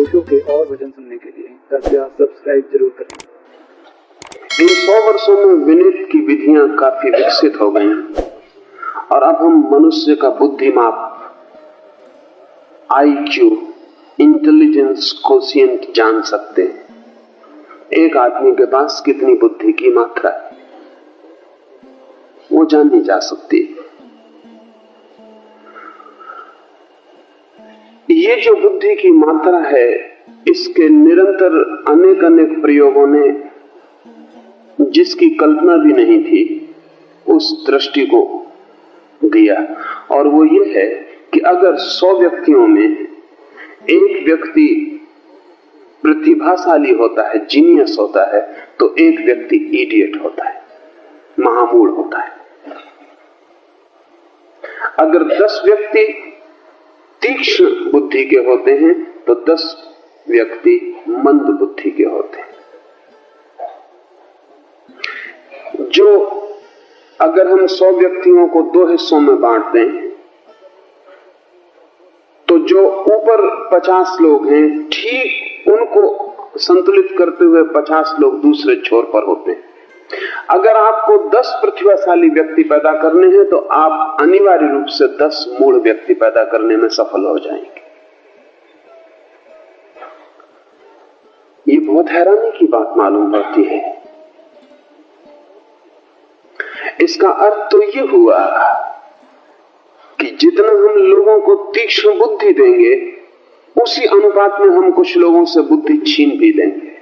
ओशो के और वचन सुनने के लिए कृपया सब्सक्राइब जरूर करें। इन 100 वर्षों में विनीत की विधियां काफी विकसित हो गई और अब हम मनुष्य का बुद्धिमाप, IQ, इंटेलिजेंस कोशिएंट जान सकते हैं। एक आदमी के पास कितनी बुद्धि की मात्रा है वो जानी जा सकती है। ये जो बुद्धि की मात्रा है, इसके निरंतर अनेक अनेक प्रयोगों ने जिसकी कल्पना भी नहीं थी उस दृष्टि को दिया, और वो ये है कि अगर 100 व्यक्तियों में एक व्यक्ति प्रतिभाशाली होता है, जीनियस होता है, तो एक व्यक्ति इडियट होता है, महामूढ़ होता है। अगर 10 व्यक्ति तीक्ष्ण बुद्धि के होते हैं तो 10 व्यक्ति मंद बुद्धि के होते हैं। जो अगर हम 100 व्यक्तियों को 2 हिस्सों में बांटते हैं तो जो ऊपर 50 लोग हैं, ठीक उनको संतुलित करते हुए 50 लोग दूसरे छोर पर होते हैं। अगर आपको 10 प्रतिभाशाली व्यक्ति पैदा करने हैं तो आप अनिवार्य रूप से 10 मूढ़ व्यक्ति पैदा करने में सफल हो जाएंगे। ये बहुत हैरानी की बात मालूम पड़ती है। इसका अर्थ तो ये हुआ कि जितना हम लोगों को तीक्ष्ण बुद्धि देंगे, उसी अनुपात में हम कुछ लोगों से बुद्धि छीन भी देंगे।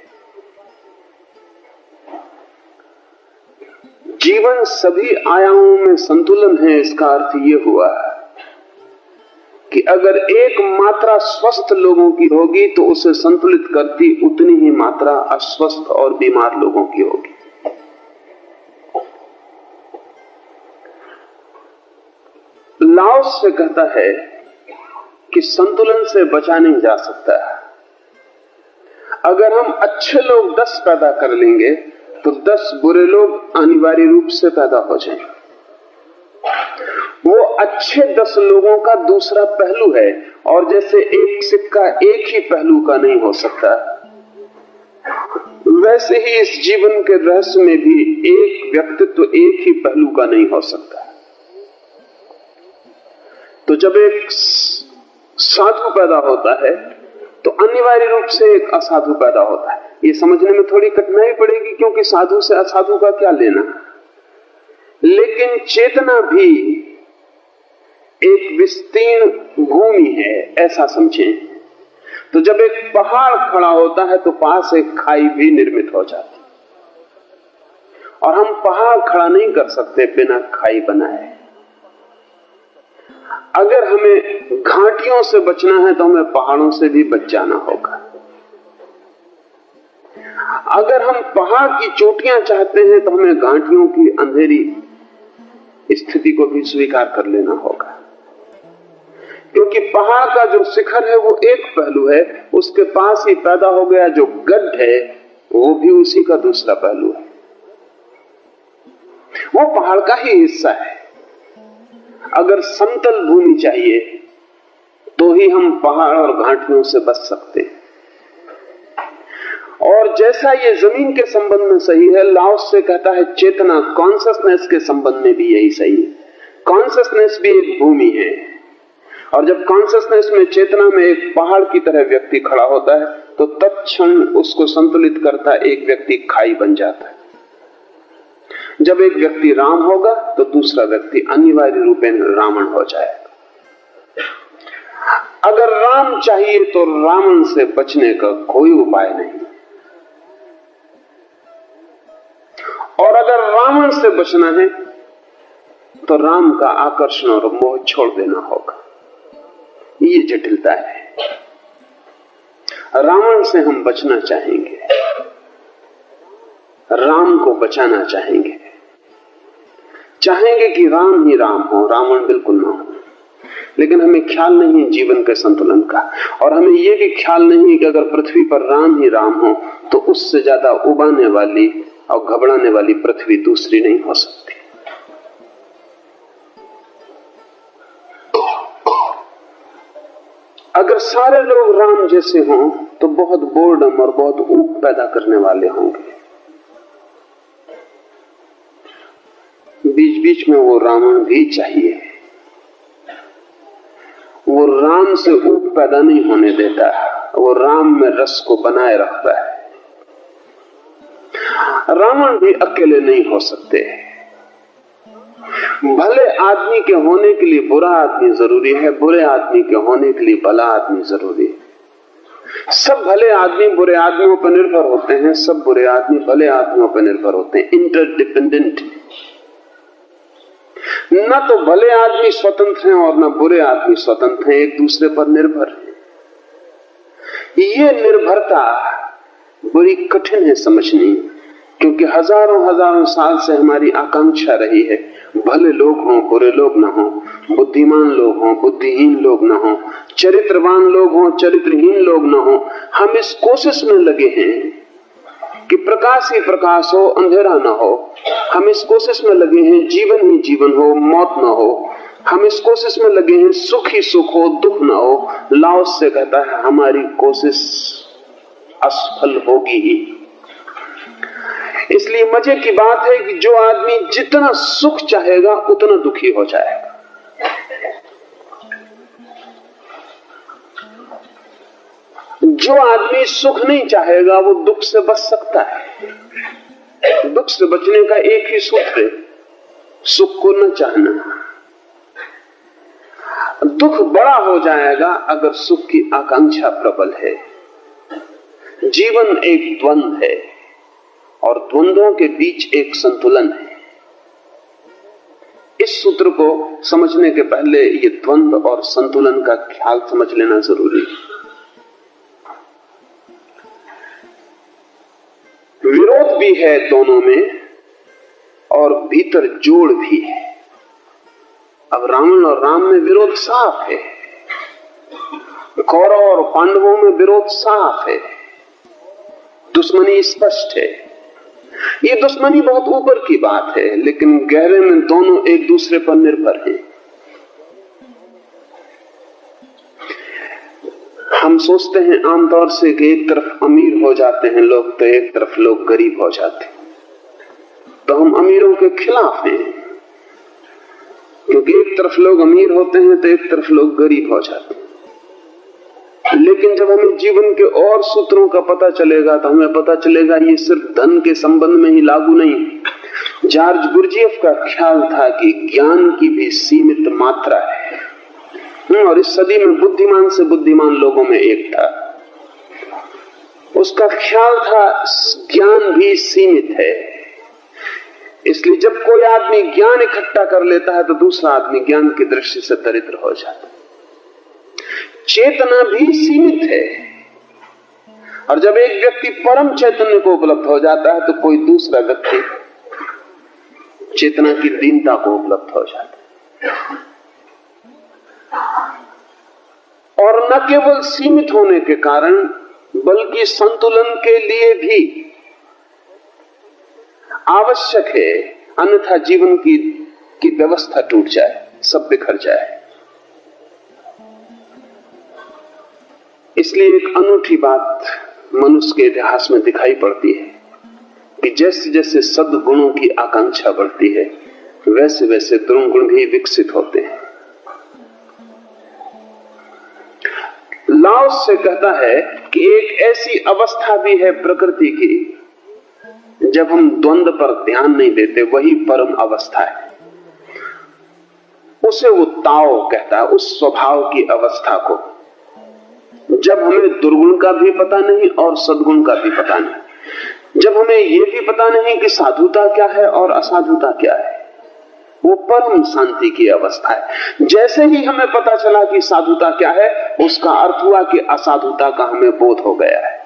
जीवन सभी आयामों में संतुलन है। इसका अर्थ यह हुआ कि अगर एक मात्रा स्वस्थ लोगों की होगी तो उसे संतुलित करती उतनी ही मात्रा अस्वस्थ और बीमार लोगों की होगी। लाओस से कहता है कि संतुलन से बचा नहीं जा सकता। अगर हम अच्छे लोग 10 पैदा कर लेंगे तो 10 बुरे लोग अनिवार्य रूप से पैदा हो जाएंगे। वो अच्छे 10 लोगों का दूसरा पहलू है, और जैसे एक सिक्का एक ही पहलू का नहीं हो सकता, वैसे ही इस जीवन के रहस्य में भी एक व्यक्तित्व एक ही पहलू का नहीं हो सकता। तो जब एक साधु पैदा होता है तो अनिवार्य रूप से एक असाधु पैदा होता है। ये समझने में थोड़ी कठिनाई पड़ेगी क्योंकि साधु से असाधु का क्या लेना, लेकिन चेतना भी एक विस्तीर्ण भूमि है, ऐसा समझें। तो जब एक पहाड़ खड़ा होता है तो पास एक खाई भी निर्मित हो जाती, और हम पहाड़ खड़ा नहीं कर सकते बिना खाई बनाए। अगर हमें घाटियों से बचना है तो हमें पहाड़ों से भी बच जाना होगा। अगर हम पहाड़ की चोटियां चाहते हैं तो हमें घाटियों की अंधेरी स्थिति को भी स्वीकार कर लेना होगा, क्योंकि पहाड़ का जो शिखर है वो एक पहलू है, उसके पास ही पैदा हो गया जो गड्ढ है वो भी उसी का दूसरा पहलू है। वो पहाड़ का ही हिस्सा है। अगर समतल भूमि चाहिए तो ही हम पहाड़ और घाटियों से बच सकते हैं। और जैसा ये जमीन के संबंध में सही है, लाओस से कहता है चेतना, कॉन्शसनेस के संबंध में भी यही सही है। कॉन्शसनेस भी एक भूमि है, और जब कॉन्शसनेस में, चेतना में एक पहाड़ की तरह व्यक्ति खड़ा होता है तो तत्क्षण उसको संतुलित करता एक व्यक्ति खाई बन जाता है। जब एक व्यक्ति राम होगा तो दूसरा व्यक्ति अनिवार्य रूप में रावण हो जाएगा। अगर राम चाहिए तो रावण से बचने का कोई उपाय नहीं, और अगर रावण से बचना है तो राम का आकर्षण और मोह छोड़ देना होगा। ये जटिलता है। रावण से हम बचना चाहेंगे, राम को बचाना चाहेंगे, चाहेंगे कि राम ही राम हो, रावण बिल्कुल ना हो। लेकिन हमें ख्याल नहीं है जीवन के संतुलन का, और हमें यह भी ख्याल नहीं कि अगर पृथ्वी पर राम ही राम हो तो उससे ज्यादा उबाने वाली और घबराने वाली पृथ्वी दूसरी नहीं हो सकती। अगर सारे लोग राम जैसे हों तो बहुत बोर्डम और बहुत ऊब पैदा करने वाले होंगे। बीच बीच में वो रावण भी चाहिए। वो राम से ऊब पैदा नहीं होने देता, वो राम में रस को बनाए रखता है। रावण भी अकेले नहीं हो सकते। भले आदमी के होने के लिए बुरा आदमी जरूरी है, बुरे आदमी के होने के लिए भला आदमी जरूरी है। सब भले आदमी बुरे आदमियों पर निर्भर होते हैं, सब बुरे आदमी भले आदमियों पर निर्भर होते हैं। इंटरडिपेंडेंट। न तो भले आदमी स्वतंत्र हैं और न बुरे आदमी स्वतंत्र हैं, एक दूसरे पर निर्भर हैं। ये निर्भरता बड़ी कठिन है समझनी, क्योंकि हजारों हजारों साल से हमारी आकांक्षा रही है भले लोग हों बुरे लोग ना हों, बुद्धिमान लोग हों बुद्धिहीन लोग ना हों, चरित्रवान लोग हों चरित्रहीन लोग ना हों। हम इस कोशिश में लगे हैं कि प्रकाश ही प्रकाश हो, अंधेरा ना हो। हम इस कोशिश में लगे हैं जीवन ही जीवन हो, मौत ना हो। हम इस कोशिश में लगे हैं सुख ही सुख हो, दुख ना हो। लाओस से कहता है हमारी कोशिश असफल होगी ही। इसलिए मजे की बात है कि जो आदमी जितना सुख चाहेगा उतना दुखी हो जाएगा। जो आदमी सुख नहीं चाहेगा वो दुख से बच सकता है। दुख से बचने का एक ही सूत्र है, सुख को न चाहना। दुख बड़ा हो जाएगा अगर सुख की आकांक्षा प्रबल है। जीवन एक द्वंद्व है और द्वंद्वों के बीच एक संतुलन है। इस सूत्र को समझने के पहले ये द्वंद्व और संतुलन का ख्याल समझ लेना जरूरी है। विरोध भी है दोनों में और भीतर जोड़ भी है। अब रावण और राम में विरोध साफ है, कौरव और पांडवों में विरोध साफ है, दुश्मनी स्पष्ट है। ये दुश्मनी बहुत ऊपर की बात है, लेकिन गहरे में दोनों एक दूसरे पर निर्भर हैं। हम सोचते हैं आमतौर से कि एक तरफ अमीर हो जाते हैं लोग तो एक तरफ लोग गरीब हो जाते हैं, तो हम अमीरों के खिलाफ हैं, क्योंकि एक तरफ लोग अमीर होते हैं तो एक तरफ लोग गरीब हो जाते हैं। लेकिन जब हमें जीवन के और सूत्रों का पता चलेगा तो हमें पता चलेगा ये सिर्फ धन के संबंध में ही लागू नहीं। जॉर्ज गुरजीएफ का ख्याल था कि ज्ञान की भी सीमित मात्रा है, और इस सदी में बुद्धिमान से बुद्धिमान लोगों में एक था। उसका ख्याल था ज्ञान भी सीमित है, इसलिए जब कोई आदमी ज्ञान इकट्ठा कर लेता है तो दूसरा आदमी ज्ञान की दृष्टि से दरिद्र हो जाता है। चेतना भी सीमित है, और जब एक व्यक्ति परम चैतन्य को उपलब्ध हो जाता है तो कोई दूसरा व्यक्ति चेतना की दीनता को उपलब्ध हो जाता है। और न केवल सीमित होने के कारण बल्कि संतुलन के लिए भी आवश्यक है, अन्यथा जीवन की व्यवस्था टूट जाए, सब बिखर जाए। इसलिए एक अनूठी बात मनुष्य के इतिहास में दिखाई पड़ती है कि जैसे जैसे सद्गुणों की आकांक्षा बढ़ती है वैसे वैसे दुर्गुण भी विकसित होते हैं। लाओस से कहता है कि एक ऐसी अवस्था भी है प्रकृति की जब हम द्वंद्व पर ध्यान नहीं देते, वही परम अवस्था है। उसे वो ताओ कहता है, उस स्वभाव की अवस्था को, जब हमें दुर्गुण का भी पता नहीं और सद्गुण का भी पता नहीं, जब हमें यह भी पता नहीं कि साधुता क्या है और असाधुता क्या है, वो परम शांति की अवस्था है। जैसे ही हमें पता चला कि साधुता क्या है, उसका अर्थ हुआ कि असाधुता का हमें बोध हो गया है।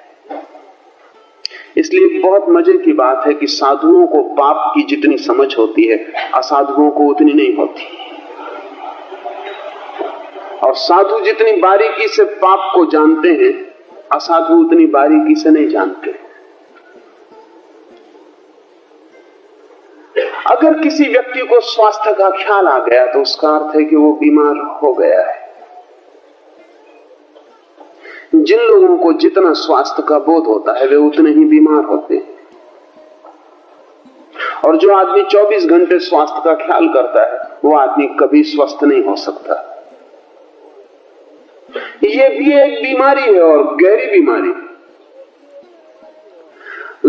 इसलिए बहुत मजे की बात है कि साधुओं को पाप की जितनी समझ होती है असाधुओं को उतनी नहीं होती, और साधु जितनी बारीकी से पाप को जानते हैं असाधु उतनी बारीकी से नहीं जानते। अगर किसी व्यक्ति को स्वास्थ्य का ख्याल आ गया तो उसका अर्थ है कि वो बीमार हो गया है। जिन लोगों को जितना स्वास्थ्य का बोध होता है वे उतने ही बीमार होते हैं, और जो आदमी 24 घंटे स्वास्थ्य का ख्याल करता है वो आदमी कभी स्वस्थ नहीं हो सकता। ये भी एक बीमारी है और गहरी बीमारी।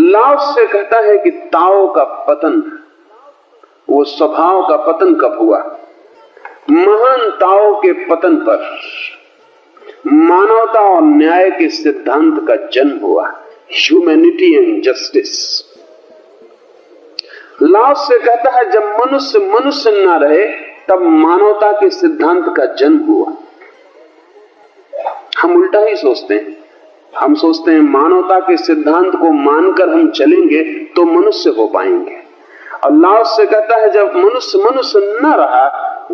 लाओस से कहता है कि ताओ का पतन, वो स्वभाव का पतन कब हुआ? महान ताओ के पतन पर मानवता और न्याय के सिद्धांत का जन्म हुआ, ह्यूमैनिटी एंड जस्टिस। लाओस से कहता है जब मनुष्य मनुष्य न रहे तब मानवता के सिद्धांत का जन्म हुआ। हम उल्टा ही सोचते हैं, हम सोचते हैं मानवता के सिद्धांत को मानकर हम चलेंगे तो मनुष्य हो पाएंगे, और लाओस से कहता है जब मनुष्य मनुष्य न रहा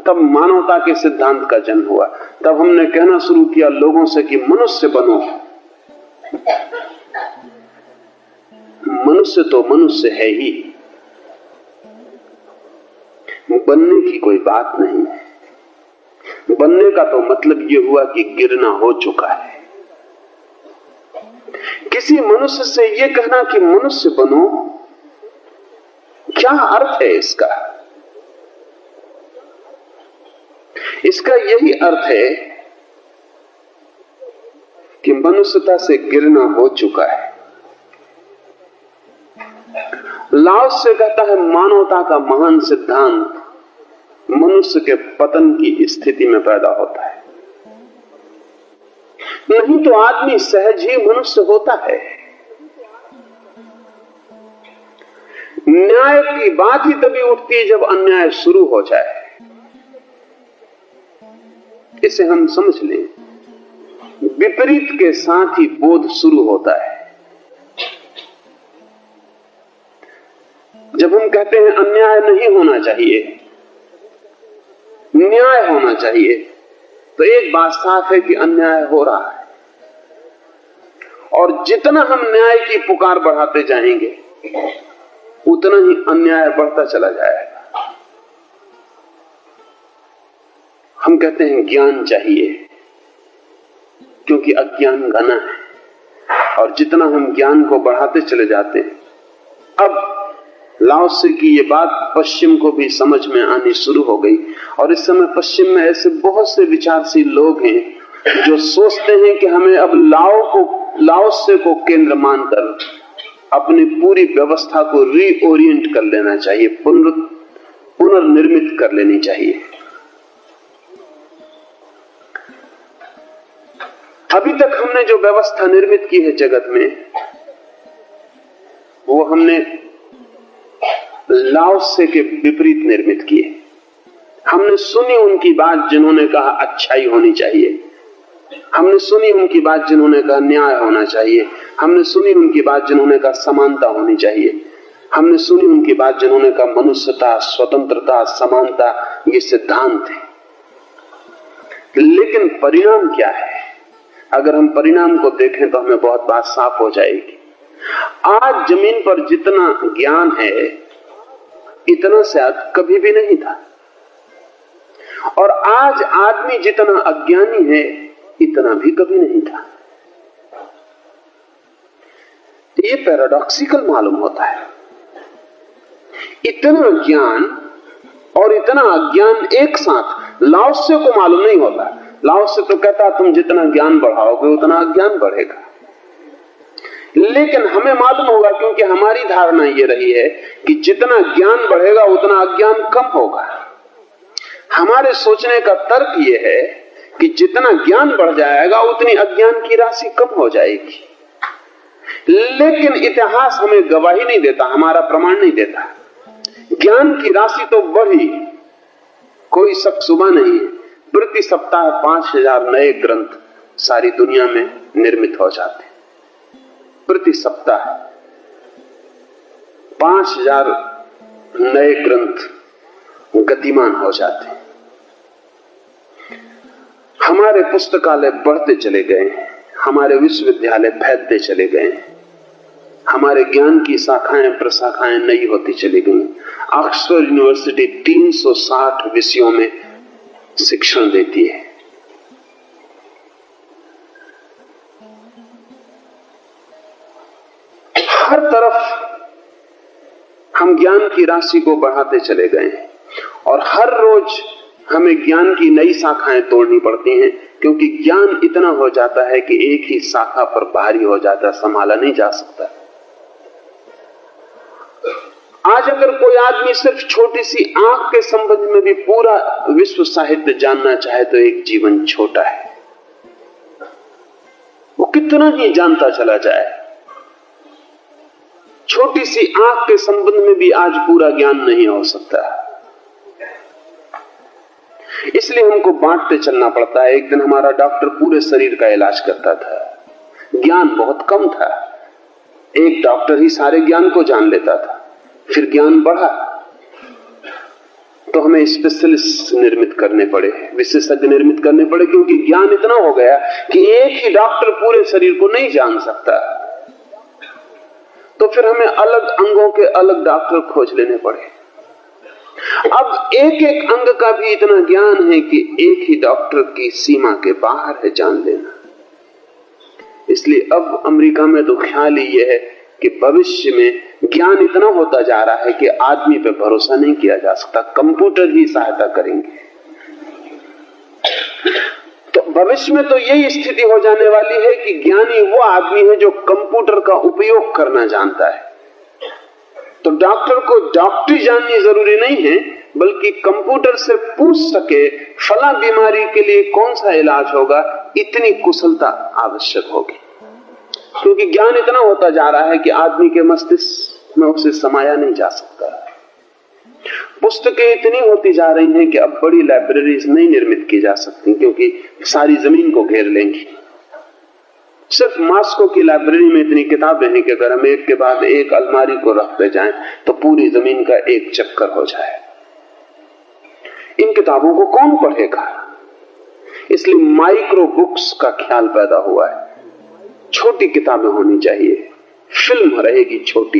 तब मानवता के सिद्धांत का जन्म हुआ। तब हमने कहना शुरू किया लोगों से कि मनुष्य बनो। मनुष्य तो मनुष्य है ही, बनने की कोई बात नहीं है। बनने का तो मतलब यह हुआ कि गिरना हो चुका है। किसी मनुष्य से यह कहना कि मनुष्य बनो, क्या अर्थ है इसका? इसका यही अर्थ है कि मनुष्यता से गिरना हो चुका है। लाओस से कहता है मानवता का महान सिद्धांत मनुष्य के पतन की स्थिति में पैदा होता है, नहीं तो आदमी सहज ही मनुष्य होता है। न्याय की बात ही तभी उठती है जब अन्याय शुरू हो जाए। इसे हम समझ लें, विपरीत के साथ ही बोध शुरू होता है। जब हम कहते हैं अन्याय नहीं होना चाहिए, न्याय होना चाहिए, तो एक बात साफ है कि अन्याय हो रहा है, और जितना हम न्याय की पुकार बढ़ाते जाएंगे उतना ही अन्याय बढ़ता चला जाएगा। हम कहते हैं ज्ञान चाहिए क्योंकि अज्ञान घना है, और जितना हम ज्ञान को बढ़ाते चले जाते हैं, अब लाओस की ये बात पश्चिम को भी समझ में आनी शुरू हो गई, और इस समय पश्चिम में ऐसे बहुत से विचारशील लोग हैं जो सोचते हैं कि हमें अब लाओस को केंद्र मानकर अपनी पूरी व्यवस्था को रीओरिएंट कर लेना चाहिए, पुनर्निर्मित कर लेनी चाहिए। अभी तक हमने जो व्यवस्था निर्मित की है जगत में, वो हमने लाओस के विपरीत निर्मित किए। हमने सुनी उनकी बात जिन्होंने कहा अच्छाई होनी चाहिए, हमने सुनी उनकी बात जिन्होंने कहा न्याय होना चाहिए, हमने सुनी उनकी बात जिन्होंने कहा समानता होनी चाहिए, हमने सुनी उनकी बात जिन्होंने कहा मनुष्यता, स्वतंत्रता, समानता ये सिद्धांत है। लेकिन परिणाम क्या है? अगर हम परिणाम को देखें तो हमें बहुत बात साफ हो जाएगी। आज जमीन पर जितना ज्ञान है इतना शायद कभी भी नहीं था, और आज आदमी जितना अज्ञानी है इतना भी कभी नहीं था। ये पैराडॉक्सिकल मालूम होता है। इतना ज्ञान और इतना अज्ञान एक साथ लाओस को मालूम नहीं होता। लाओस तो कहता तुम जितना ज्ञान बढ़ाओगे उतना अज्ञान बढ़ेगा, लेकिन हमें मालूम होगा क्योंकि हमारी धारणा ये रही है कि जितना ज्ञान बढ़ेगा उतना अज्ञान कम होगा। हमारे सोचने का तर्क ये है कि जितना ज्ञान बढ़ जाएगा उतनी अज्ञान की राशि कम हो जाएगी, लेकिन इतिहास हमें गवाही नहीं देता, हमारा प्रमाण नहीं देता। ज्ञान की राशि तो बढ़ी, कोई शक सुबह नहीं है। प्रति सप्ताह 5000 नए ग्रंथ सारी दुनिया में निर्मित हो जाते हैं। प्रति सप्ताह 5000 नए ग्रंथ गतिमान हो जाते हैं। हमारे पुस्तकालय बढ़ते चले गए, हमारे विश्वविद्यालय फैलते चले गए, हमारे ज्ञान की शाखाएं प्रशाखाएं नई होती चली गई। ऑक्सफोर्ड यूनिवर्सिटी 360 विषयों में शिक्षण देती है। हम ज्ञान की राशि को बढ़ाते चले गए हैं और हर रोज हमें ज्ञान की नई शाखाएं तोड़नी पड़ती हैं, क्योंकि ज्ञान इतना हो जाता है कि एक ही शाखा पर भारी हो जाता है, संभाला नहीं जा सकता। आज अगर कोई आदमी सिर्फ छोटी सी आंख के संबंध में भी पूरा विश्व साहित्य जानना चाहे तो एक जीवन छोटा है। वो कितना ही जानता चला जाए, छोटी सी आंख के संबंध में भी आज पूरा ज्ञान नहीं हो सकता। इसलिए हमको बांटते चलना पड़ता है। एक दिन हमारा डॉक्टर पूरे शरीर का इलाज करता था, ज्ञान बहुत कम था, एक डॉक्टर ही सारे ज्ञान को जान लेता था। फिर ज्ञान बढ़ा तो हमें स्पेशलिस्ट निर्मित करने पड़े, विशेषज्ञ निर्मित करने पड़े, क्योंकि ज्ञान इतना हो गया कि एक ही डॉक्टर पूरे शरीर को नहीं जान सकता। तो फिर हमें अलग अंगों के अलग डॉक्टर खोज लेने पड़े। अब एक एक अंग का भी इतना ज्ञान है कि एक ही डॉक्टर की सीमा के बाहर है जान लेना। इसलिए अब अमेरिका में तो ख्याल ही यह है कि भविष्य में ज्ञान इतना होता जा रहा है कि आदमी पे भरोसा नहीं किया जा सकता, कंप्यूटर ही सहायता करेंगे। तो भविष्य में तो यही स्थिति हो जाने वाली है कि ज्ञानी वो आदमी है जो कंप्यूटर का उपयोग करना जानता है। तो डॉक्टर को डॉक्टरी जाननी जरूरी नहीं है, बल्कि कंप्यूटर से पूछ सके फला बीमारी के लिए कौन सा इलाज होगा, इतनी कुशलता आवश्यक होगी। क्योंकि ज्ञान इतना होता जा रहा है कि आदमी के मस्तिष्क में उसे समाया नहीं जा सकता। पुस्तकें इतनी होती जा रही हैं कि अब बड़ी लाइब्रेरीज नहीं निर्मित की जा सकती, क्योंकि सारी जमीन को घेर लेंगी। सिर्फ मास्को की लाइब्रेरी में इतनी किताबें हैं कि अगर हम एक के बाद एक अलमारी को रखते जाएं तो पूरी जमीन का एक चक्कर हो जाए। इन किताबों को कौन पढ़ेगा? इसलिए माइक्रो बुक्स का ख्याल पैदा हुआ है। छोटी किताबें होनी चाहिए, फिल्म रहेगी छोटी,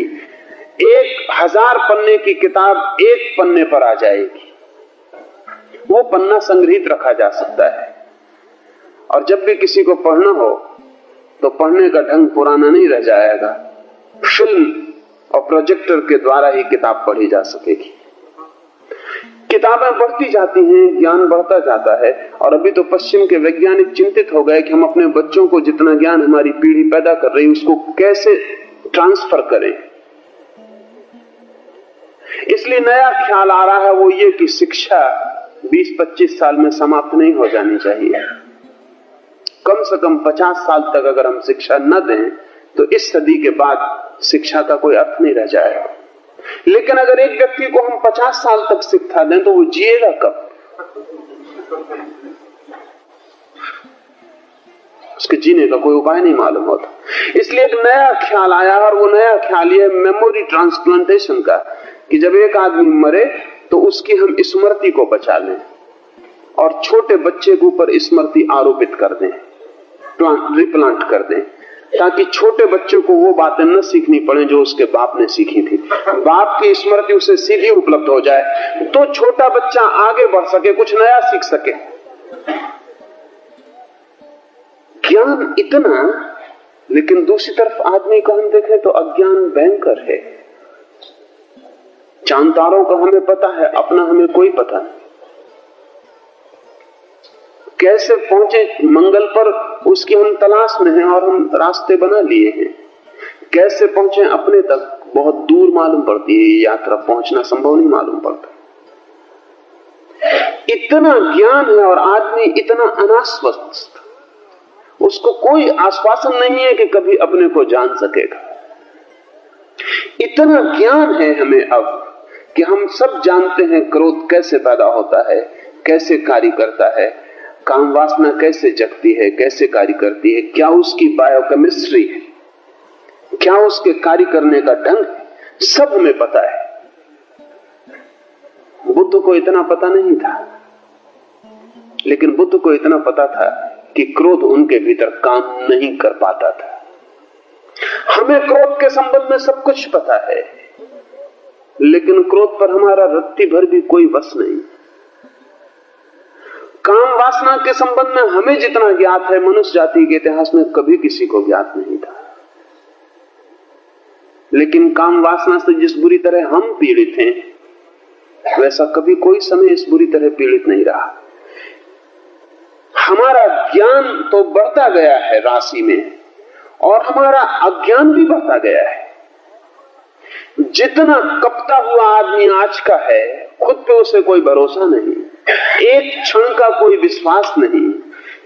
1000 पन्ने की किताब एक पन्ने पर आ जाएगी, वो पन्ना संग्रहित रखा जा सकता है। और जब भी किसी को पढ़ना हो तो पढ़ने का ढंग पुराना नहीं रह जाएगा, फिल्म और प्रोजेक्टर के द्वारा ही किताब पढ़ी जा सकेगी। किताबें बढ़ती जाती हैं, ज्ञान बढ़ता जाता है। और अभी तो पश्चिम के वैज्ञानिक चिंतित हो गए कि हम अपने बच्चों को जितना ज्ञान हमारी पीढ़ी पैदा कर रही है उसको कैसे ट्रांसफर करें। इसलिए नया ख्याल आ रहा है वो ये कि शिक्षा 20-25 साल में समाप्त नहीं हो जानी चाहिए। कम से कम 50 साल तक अगर हम शिक्षा न दें तो इस सदी के बाद शिक्षा का कोई अर्थ नहीं रह जाएगा। लेकिन अगर एक व्यक्ति को हम 50 साल तक शिक्षा दें तो वो जिएगा कब? उसके जीने का कोई उपाय नहीं मालूम होता। इसलिए एक नया ख्याल आया, और वो नया ख्याल ये मेमोरी ट्रांसप्लांटेशन का, कि जब एक आदमी मरे तो उसकी हम स्मृति को बचा लें और छोटे बच्चे के ऊपर स्मृति आरोपित कर दें, रिप्लांट कर दें, ताकि छोटे बच्चे को वो बातें न सीखनी पड़े जो उसके बाप ने सीखी थी। बाप की स्मृति उसे सीधी उपलब्ध हो जाए तो छोटा बच्चा आगे बढ़ सके, कुछ नया सीख सके। ज्ञान इतना, लेकिन दूसरी तरफ आदमी को हम देखें तो अज्ञान भयंकर है। चांद तारों का हमें पता है, अपना हमें कोई पता नहीं। कैसे पहुंचे मंगल पर उसकी हम तलाश में हैं और हम रास्ते बना लिए हैं। कैसे पहुंचे अपने तक बहुत दूर मालूम पड़ती है, यात्रा पहुंचना संभव नहीं मालूम पड़ता। इतना ज्ञान है और आदमी इतना अनाश्वस्त, उसको कोई आश्वासन नहीं है कि कभी अपने को जान सकेगा। इतना ज्ञान है हमें अब कि हम सब जानते हैं क्रोध कैसे पैदा होता है, कैसे कार्य करता है, काम वासना कैसे जगती है, कैसे कार्य करती है, क्या उसकी बायोकेमिस्ट्री है, क्या उसके कार्य करने का ढंग, सब हमें पता है। बुद्ध को इतना पता नहीं था, लेकिन बुद्ध को इतना पता था कि क्रोध उनके भीतर काम नहीं कर पाता था। हमें क्रोध के संबंध में सब कुछ पता है, लेकिन क्रोध पर हमारा रत्ती भर भी कोई वश नहीं। काम वासना के संबंध में हमें जितना ज्ञात है, मनुष्य जाति के इतिहास में कभी किसी को ज्ञात नहीं था। लेकिन काम वासना से जिस बुरी तरह हम पीड़ित हैं, वैसा कभी कोई समय इस बुरी तरह पीड़ित नहीं रहा। हमारा ज्ञान तो बढ़ता गया है राशि में, और हमारा अज्ञान भी बढ़ता गया है। जितना कपता हुआ आदमी आज का है, खुद पे उसे कोई भरोसा नहीं, एक क्षण का कोई विश्वास नहीं,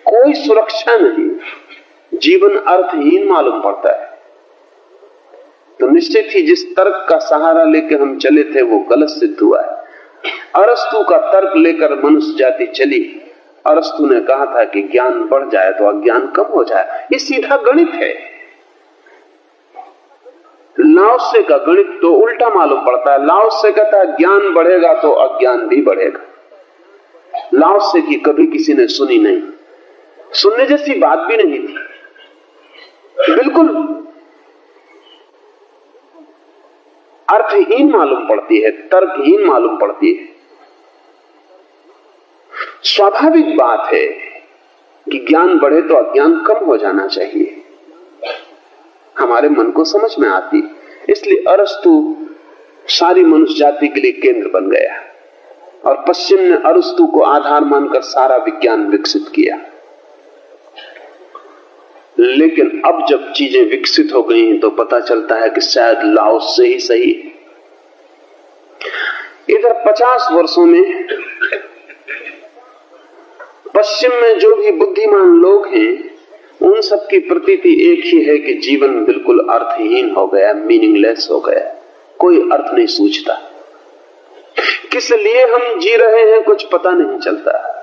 कोई सुरक्षा नहीं, जीवन अर्थहीन मालूम पड़ता है। तो निश्चित ही जिस तर्क का सहारा लेकर हम चले थे वो गलत सिद्ध हुआ है। अरस्तु का तर्क लेकर मनुष्य जाति चली। अरस्तु ने कहा था कि ज्ञान बढ़ जाए तो अज्ञान कम हो जाए। ये सीधा गणित है। लाओसे का गणित तो उल्टा मालूम पड़ता है। लाओसे कहता है ज्ञान बढ़ेगा तो अज्ञान भी बढ़ेगा। लाओसे की कभी किसी ने सुनी नहीं, सुनने जैसी बात भी नहीं थी, बिल्कुल अर्थहीन मालूम पड़ती है, तर्कहीन मालूम पड़ती है। स्वाभाविक बात है कि ज्ञान बढ़े तो अज्ञान कम हो जाना चाहिए, हमारे मन को समझ में आती। इसलिए अरस्तु सारी मनुष्य जाति के लिए केंद्र बन गया, और पश्चिम ने अरस्तु को आधार मानकर सारा विज्ञान विकसित किया। लेकिन अब जब चीजें विकसित हो गई हैं तो पता चलता है कि शायद लाओस से ही सही। इधर 50 वर्षों में पश्चिम में जो भी बुद्धिमान लोग हैं, उन सब की प्रतीति एक ही है कि जीवन बिल्कुल अर्थहीन हो गया, मीनिंगलेस हो गया, कोई अर्थ नहीं सूझता। किस लिए हम जी रहे हैं कुछ पता नहीं चलता।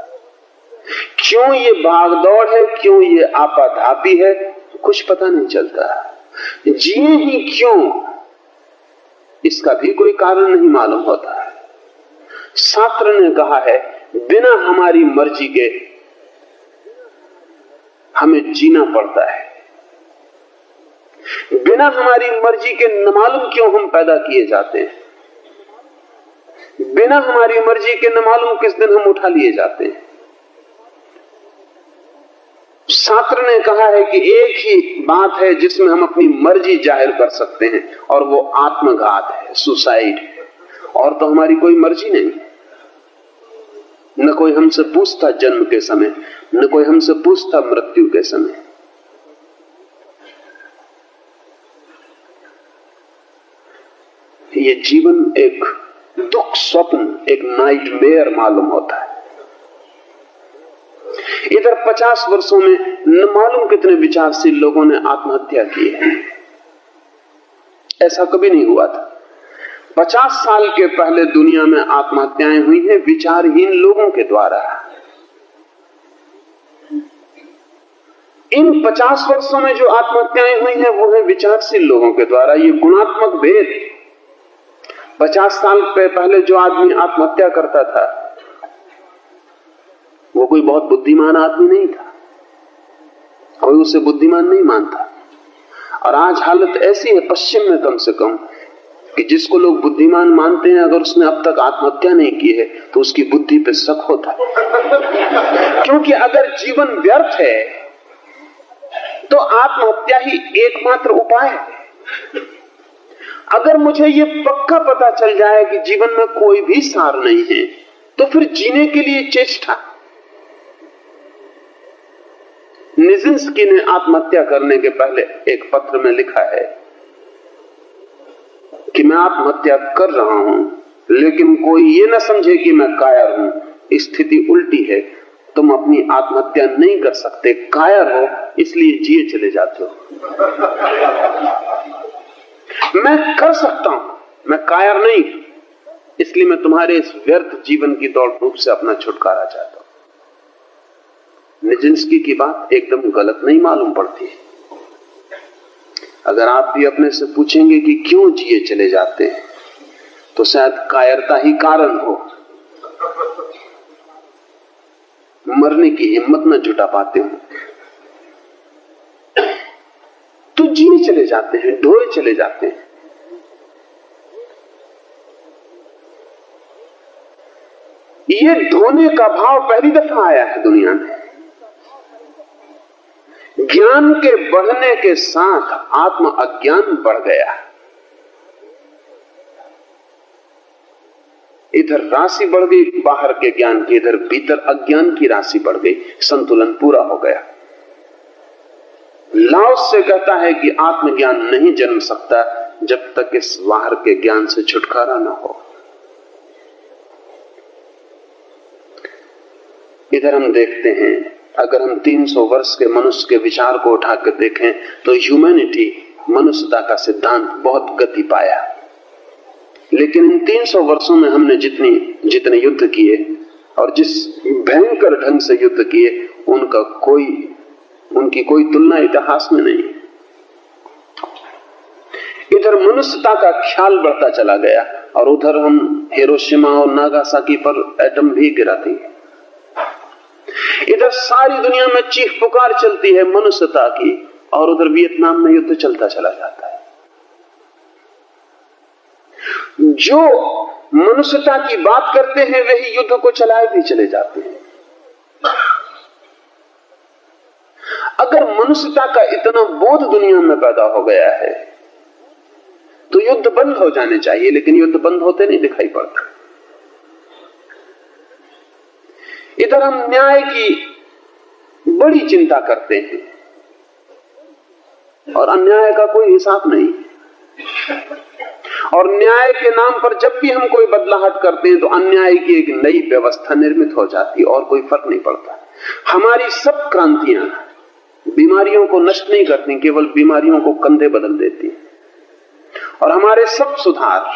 क्यों ये भागदौड़ है, क्यों ये आपाधापी है, कुछ पता नहीं चलता। जिए ही क्यों, इसका भी कोई कारण नहीं मालूम होता। शास्त्र ने कहा है बिना हमारी मर्जी के हमें जीना पड़ता है। बिना हमारी मर्जी के न मालूम क्यों हम पैदा किए जाते हैं, बिना हमारी मर्जी के न मालूम किस दिन हम उठा लिए जाते हैं। शास्त्र ने कहा है कि एक ही बात है जिसमें हम अपनी मर्जी जाहिर कर सकते हैं, और वो आत्मघात है, सुसाइड। और तो हमारी कोई मर्जी नहीं। न कोई हमसे पूछता जन्म के समय, न कोई हमसे पूछता मृत्यु के समय। ये जीवन एक दुख स्वप्न, एक नाइटमेयर मालूम होता है। इधर 50 वर्षों में न मालूम कितने विचारशील लोगों ने आत्महत्या की है। ऐसा कभी नहीं हुआ था। 50 साल के पहले दुनिया में आत्महत्याएं हुई हैं विचारहीन लोगों के द्वारा। इन 50 वर्षों में जो आत्महत्याएं हुई हैं वो है विचारशील लोगों के द्वारा। ये गुणात्मक भेद। 50 साल पहले जो आदमी आत्महत्या करता था वो कोई बहुत बुद्धिमान आदमी नहीं था, कोई उसे बुद्धिमान नहीं मानता। और आज हालत ऐसी है पश्चिम में कम से कम कि जिसको लोग बुद्धिमान मानते हैं, अगर उसने अब तक आत्महत्या नहीं की है तो उसकी बुद्धि पे शक होता है। क्योंकि अगर जीवन व्यर्थ है तो आत्महत्या ही एकमात्र उपाय है। अगर मुझे ये पक्का पता चल जाए कि जीवन में कोई भी सार नहीं है तो फिर जीने के लिए चेष्टा। निजिंस्की ने आत्महत्या करने के पहले एक पत्र में लिखा है कि मैं आत्महत्या कर रहा हूं, लेकिन कोई ये ना समझे कि मैं कायर हूं। स्थिति उल्टी है, तुम अपनी आत्महत्या नहीं कर सकते, कायर हो इसलिए जिए चले जाते हो। मैं कर सकता हूं, मैं कायर नहीं, इसलिए मैं तुम्हारे इस व्यर्थ जीवन की दौड़ धूप से अपना छुटकारा चाहता हूं। निजिंस्की की बात एकदम गलत नहीं मालूम पड़ती। अगर आप भी अपने से पूछेंगे कि क्यों जिए चले जाते हैं तो शायद कायरता ही कारण हो। मरने की हिम्मत न जुटा पाते हो तो जिए चले जाते हैं, ढोए चले जाते हैं। ये ढोने का भाव पहली दफा आया है दुनिया में। ज्ञान के बढ़ने के साथ आत्म अज्ञान बढ़ गया। इधर राशि बढ़ गई बाहर के ज्ञान की, इधर भीतर अज्ञान की राशि बढ़ गई, संतुलन पूरा हो गया। लाओस से कहता है कि आत्मज्ञान नहीं जन्म सकता जब तक इस बाहर के ज्ञान से छुटकारा न हो। इधर हम देखते हैं, अगर हम 300 वर्ष के मनुष्य के विचार को उठाकर देखें तो ह्यूमैनिटी, मनुष्यता का सिद्धांत बहुत गति पाया। लेकिन इन 300 वर्षों में हमने जितने युद्ध किए और जिस भयंकर ढंग से युद्ध किए, उनकी कोई तुलना इतिहास में नहीं। इधर मनुष्यता का ख्याल बढ़ता चला गया और उधर हम हिरोशिमा और नागासाकी पर एटम भी गिराते हैं। इधर सारी दुनिया में चीख पुकार चलती है मनुष्यता की और उधर वियतनाम में युद्ध चलता चला जाता है। जो मनुष्यता की बात करते हैं वही युद्ध को चलाए भी चले जाते हैं। अगर मनुष्यता का इतना बोध दुनिया में पैदा हो गया है तो युद्ध बंद हो जाने चाहिए, लेकिन युद्ध बंद होते नहीं दिखाई पड़ता। इधर हम न्याय की बड़ी चिंता करते हैं और अन्याय का कोई हिसाब नहीं, और न्याय के नाम पर जब भी हम कोई बदलाहट करते हैं तो अन्याय की एक नई व्यवस्था निर्मित हो जाती है और कोई फर्क नहीं पड़ता। हमारी सब क्रांतियां बीमारियों को नष्ट नहीं करती, केवल बीमारियों को कंधे बदल देती, और हमारे सब सुधार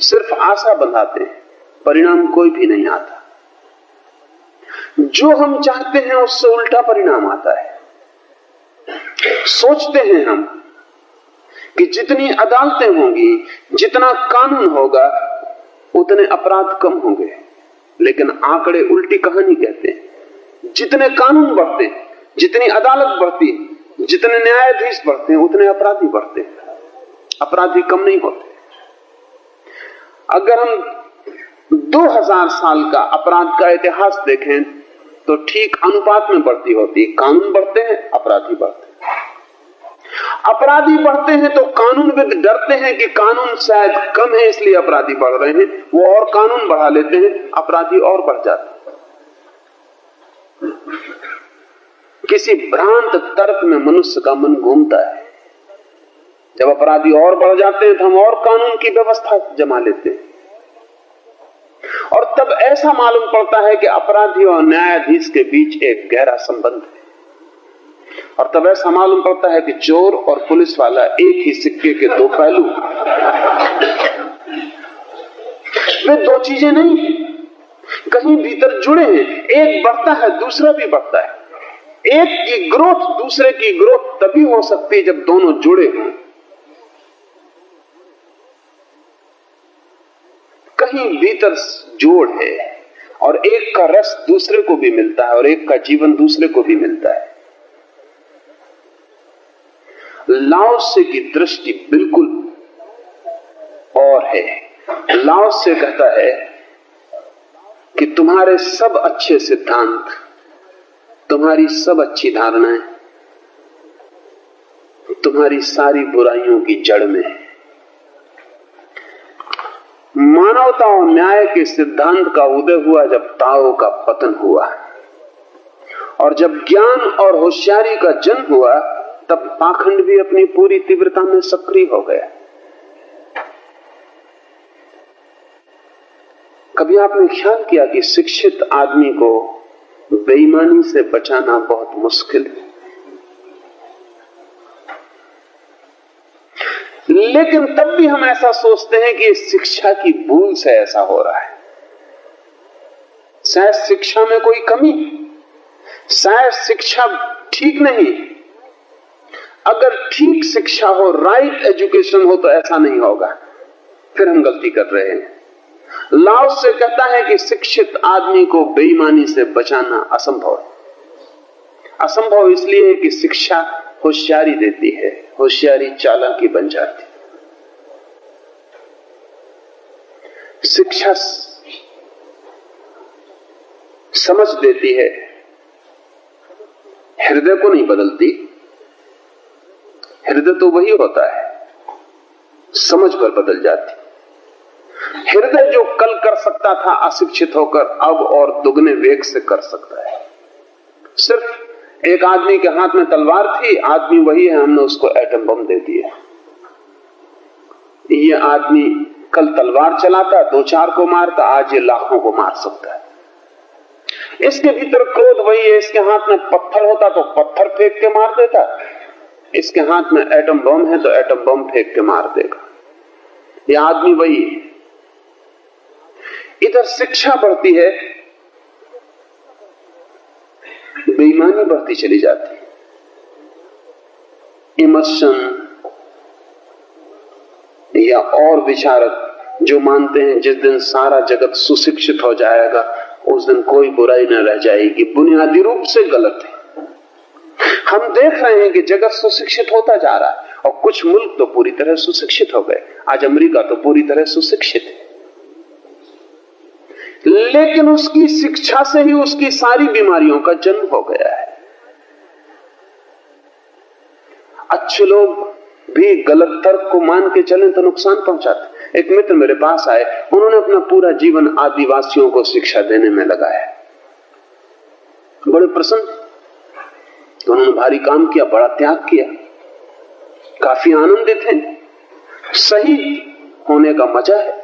सिर्फ आशा बंधाते हैं, परिणाम कोई भी नहीं आता। जो हम चाहते हैं उससे उल्टा परिणाम आता है। सोचते हैं हम कि जितनी अदालतें होंगी, जितना कानून होगा, उतने अपराध कम होंगे, लेकिन आंकड़े उल्टी कहानी कहते हैं। जितने कानून बढ़ते हैं, जितनी अदालत बढ़ती है, जितने न्यायाधीश बढ़ते हैं, उतने अपराधी बढ़ते हैं, अपराधी कम नहीं होते। अगर हम 2000 साल का अपराध का इतिहास देखें तो ठीक अनुपात में बढ़ती होती है। कानून बढ़ते हैं, अपराधी बढ़ते हैं। अपराधी बढ़ते हैं तो कानूनविद डरते हैं कि कानून शायद कम है इसलिए अपराधी बढ़ रहे हैं, वो और कानून बढ़ा लेते हैं, अपराधी और बढ़ जाते हैं। किसी भ्रांत तर्क में मनुष्य का मन घूमता है। जब अपराधी और बढ़ जाते हैं तो हम और कानून की व्यवस्था जमा लेते हैं, और तब ऐसा मालूम पड़ता है कि अपराधी और न्यायाधीश के बीच एक गहरा संबंध है, और तब ऐसा मालूम पड़ता है कि चोर और पुलिस वाला एक ही सिक्के के दो पहलू, वे दो चीजें नहीं, कहीं भीतर जुड़े हैं। एक बढ़ता है, दूसरा भी बढ़ता है। एक की ग्रोथ दूसरे की ग्रोथ तभी हो सकती है जब दोनों जुड़े हों। कहीं भीतर जोड़ है, और एक का रस दूसरे को भी मिलता है और एक का जीवन दूसरे को भी मिलता है। लाओसे की दृष्टि बिल्कुल और है। लाओसे कहता है कि तुम्हारे सब अच्छे सिद्धांत, तुम्हारी सब अच्छी धारणाएं, तुम्हारी सारी बुराइयों की जड़ में है। मानवता और न्याय के सिद्धांत का उदय हुआ जब ताओ का पतन हुआ, और जब ज्ञान और होशियारी का जन्म हुआ तब पाखंड भी अपनी पूरी तीव्रता में सक्रिय हो गया। कभी आपने ख्याल किया कि शिक्षित आदमी को बेईमानी से बचाना बहुत मुश्किल है, लेकिन तब भी हम ऐसा सोचते हैं कि शिक्षा की भूल से ऐसा हो रहा है। शायद शिक्षा में कोई कमी, शायद शिक्षा ठीक नहीं। अगर ठीक शिक्षा हो, राइट एजुकेशन हो, तो ऐसा नहीं होगा। फिर हम गलती कर रहे हैं। लाओस से कहता है कि शिक्षित आदमी को बेईमानी से बचाना असंभव है। असंभव इसलिए कि शिक्षा होशियारी देती है, होशियारी चालाकी बन जाती। शिक्षा समझ देती है, हृदय को नहीं बदलती। हृदय तो वही होता है, समझ पर बदल जाती। हृदय जो कल कर सकता था अशिक्षित होकर, अब और दुगने वेग से कर सकता है। सिर्फ एक आदमी के हाथ में तलवार थी, आदमी वही है, हमने उसको एटम बम दे दिया। ये आदमी कल तलवार चलाता, 2-4 को मारता, आज ये लाखों को मार सकता है। इसके भीतर क्रोध वही है। इसके हाथ में पत्थर होता तो पत्थर फेंक के मार देता, इसके हाथ में एटम बम है तो एटम बम फेंक के मार देगा। ये आदमी वही है। इधर शिक्षा बढ़ती है, बेईमानी बढ़ती चली जाती है। इमर्शन या और विचारक जो मानते हैं जिस दिन सारा जगत सुशिक्षित हो जाएगा उस दिन कोई बुराई न रह जाएगी, बुनियादी रूप से गलत है। हम देख रहे हैं कि जगत सुशिक्षित होता जा रहा है और कुछ मुल्क तो पूरी तरह सुशिक्षित हो गए। आज अमेरिका तो पूरी तरह सुशिक्षित है, लेकिन उसकी शिक्षा से ही उसकी सारी बीमारियों का जन्म हो गया है। अच्छे लोग भी गलत तर्क को मान के चलें तो नुकसान पहुंचाते। एक मित्र मेरे पास आए, उन्होंने अपना पूरा जीवन आदिवासियों को शिक्षा देने में लगाया। बड़े प्रसन्न, उन्होंने भारी काम किया, बड़ा त्याग किया, काफी आनंदित हैं। सही होने का मजा है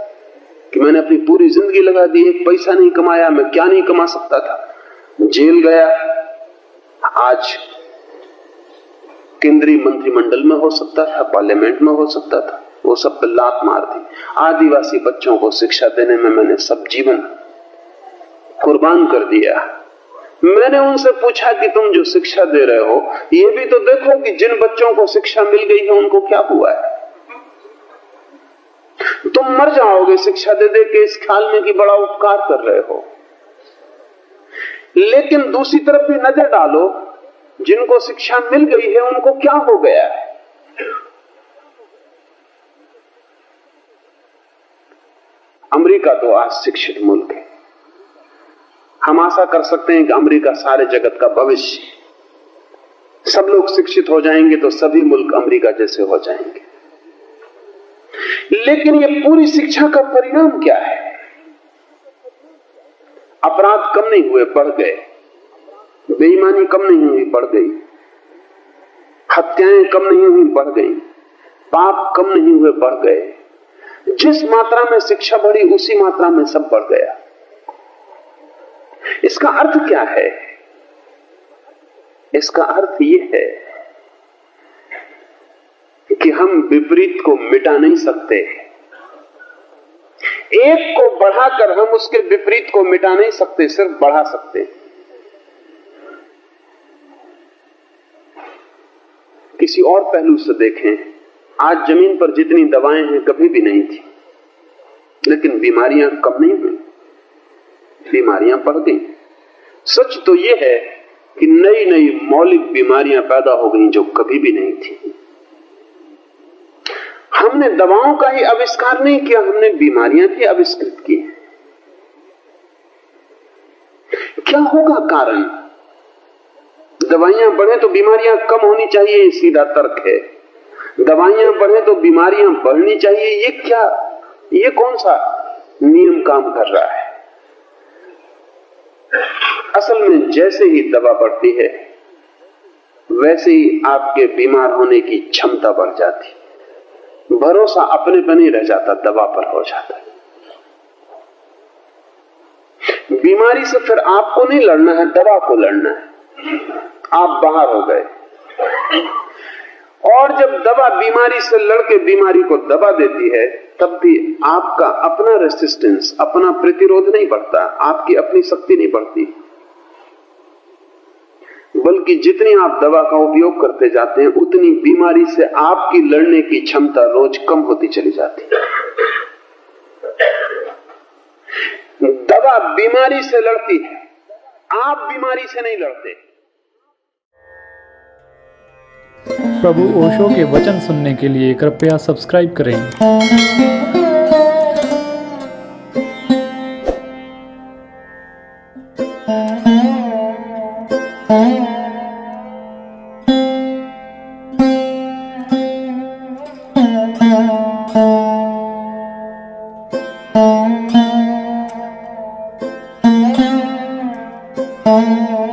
कि मैंने अपनी पूरी जिंदगी लगा दी, एक पैसा नहीं कमाया, मैं क्या नहीं कमा सकता था। जेल गया, आज केंद्रीय मंत्रिमंडल में हो सकता था, पार्लियामेंट में हो सकता था, वो सब पे लात मार दी। आदिवासी बच्चों को शिक्षा देने में मैंने सब जीवन कुर्बान कर दिया। मैंने उनसे पूछा कि तुम जो शिक्षा दे रहे हो, ये भी तो देखो कि जिन बच्चों को शिक्षा मिल गई है उनको क्या हुआ है। तुम मर जाओगे शिक्षा दे दे के इस ख्याल में कि बड़ा उपकार कर रहे हो, लेकिन दूसरी तरफ भी नजर डालो, जिनको शिक्षा मिल गई है उनको क्या हो गया है। अमेरिका तो आज शिक्षित मुल्क है। हम आशा कर सकते हैं कि अमेरिका सारे जगत का भविष्य, सब लोग शिक्षित हो जाएंगे तो सभी मुल्क अमेरिका जैसे हो जाएंगे। लेकिन ये पूरी शिक्षा का परिणाम क्या है? अपराध कम नहीं हुए, बढ़ गए। बेईमानी कम नहीं हुई, बढ़ गई। हत्याएं कम नहीं हुई, बढ़ गई। पाप कम नहीं हुए, बढ़ गए। जिस मात्रा में शिक्षा बढ़ी उसी मात्रा में सब बढ़ गया। इसका अर्थ क्या है? इसका अर्थ यह है कि हम विपरीत को मिटा नहीं सकते। एक को बढ़ाकर हम उसके विपरीत को मिटा नहीं सकते, सिर्फ बढ़ा सकते। किसी और पहलू से देखें, आज जमीन पर जितनी दवाएं हैं कभी भी नहीं थी, लेकिन बीमारियां कम नहीं हुई, बीमारियां बढ़ गई। सच तो यह है कि नई नई मौलिक बीमारियां पैदा हो गई जो कभी भी नहीं थी। हमने दवाओं का ही आविष्कार नहीं किया, हमने बीमारियां भी आविष्कृत की। क्या होगा कारण? दवाइयां बढ़े तो बीमारियां कम होनी चाहिए, सीधा तर्क है। दवाइयां बढ़े तो बीमारियां बढ़नी चाहिए, ये क्या, ये कौन सा नियम काम कर रहा है? असल में जैसे ही दवा बढ़ती है वैसे ही आपके बीमार होने की क्षमता बढ़ जाती। भरोसा अपने पर नहीं रह जाता, दवा पर हो जाता है। बीमारी से फिर आपको नहीं लड़ना है, दवा को लड़ना है। आप बाहर हो गए, और जब दवा बीमारी से लड़के बीमारी को दबा देती है तब भी आपका अपना रेसिस्टेंस, अपना प्रतिरोध नहीं बढ़ता, आपकी अपनी शक्ति नहीं बढ़ती, बल्कि जितनी आप दवा का उपयोग करते जाते हैं उतनी बीमारी से आपकी लड़ने की क्षमता रोज कम होती चली जाती है। दवा बीमारी से लड़ती है, आप बीमारी से नहीं लड़ते। प्रभु ओशो के वचन सुनने के लिए कृपया सब्सक्राइब करें। है।